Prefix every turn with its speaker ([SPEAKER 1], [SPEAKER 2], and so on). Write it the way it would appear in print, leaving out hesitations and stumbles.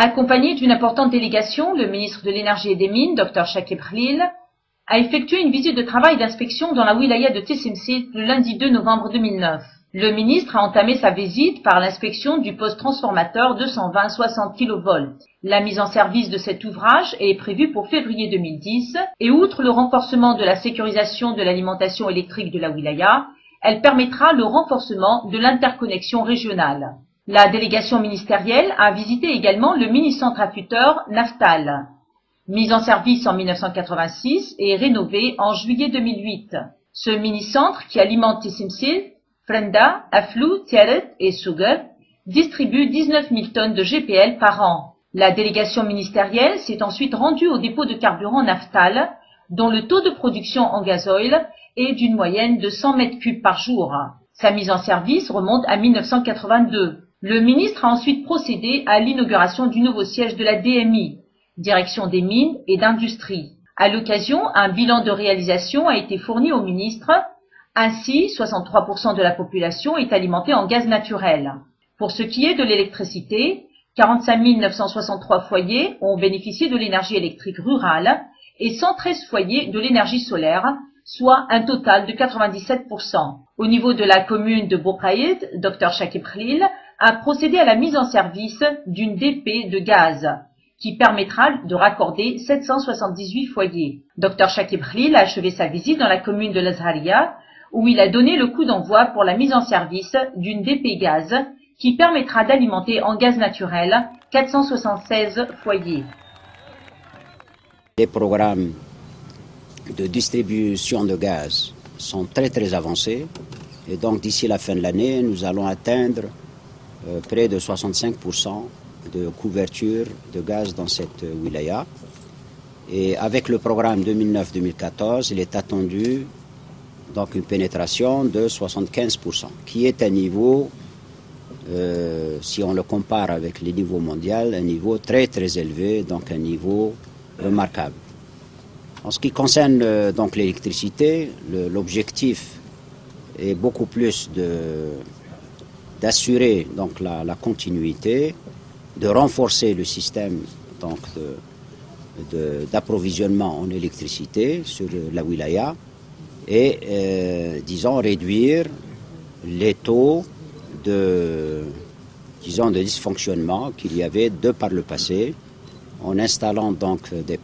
[SPEAKER 1] Accompagné d'une importante délégation, le ministre de l'Énergie et des Mines, Dr Chakib Khalil, a effectué une visite de travail d'inspection dans la wilaya de Tessimsit le lundi 2 novembre 2009. Le ministre a entamé sa visite par l'inspection du poste transformateur 220-60 kV. La mise en service de cet ouvrage est prévue pour février 2010 et outre le renforcement de la sécurisation de l'alimentation électrique de la wilaya, elle permettra le renforcement de l'interconnexion régionale. La délégation ministérielle a visité également le mini-centre affûteur Naftal, mis en service en 1986 et rénové en juillet 2008. Ce mini-centre qui alimente Tessimsit, Frenda, Aflou, Tiaret et Souguer distribue 19 000 tonnes de GPL par an. La délégation ministérielle s'est ensuite rendue au dépôt de carburant Naftal, dont le taux de production en gazoil est d'une moyenne de 100 mètres cubes par jour. Sa mise en service remonte à 1982. Le ministre a ensuite procédé à l'inauguration du nouveau siège de la DMI, Direction des mines et d'industrie. À l'occasion, un bilan de réalisation a été fourni au ministre. Ainsi, 63% de la population est alimentée en gaz naturel. Pour ce qui est de l'électricité, 45 963 foyers ont bénéficié de l'énergie électrique rurale et 113 foyers de l'énergie solaire, soit un total de 97%. Au niveau de la commune de Bourkaïd, Dr Chakib Khalil a procédé à la mise en service d'une DP de gaz, qui permettra de raccorder 778 foyers. Dr Chakib Khalil a achevé sa visite dans la commune de l'Azharia, où il a donné le coup d'envoi pour la mise en service d'une DP gaz, qui permettra d'alimenter en gaz naturel 476 foyers.
[SPEAKER 2] Les programmes de distribution de gaz sont très avancés, et donc d'ici la fin de l'année, nous allons atteindre près de 65% de couverture de gaz dans cette wilaya. Et avec le programme 2009-2014, il est attendu donc une pénétration de 75%, qui est un niveau, si on le compare avec les niveaux mondiaux, un niveau très élevé, donc un niveau remarquable. En ce qui concerne donc l'électricité, l'objectif est beaucoup plus d'assurer donc la continuité, de renforcer le système donc d'approvisionnement en électricité sur la wilaya et disons réduire les taux de dysfonctionnement qu'il y avait de par le passé en installant donc des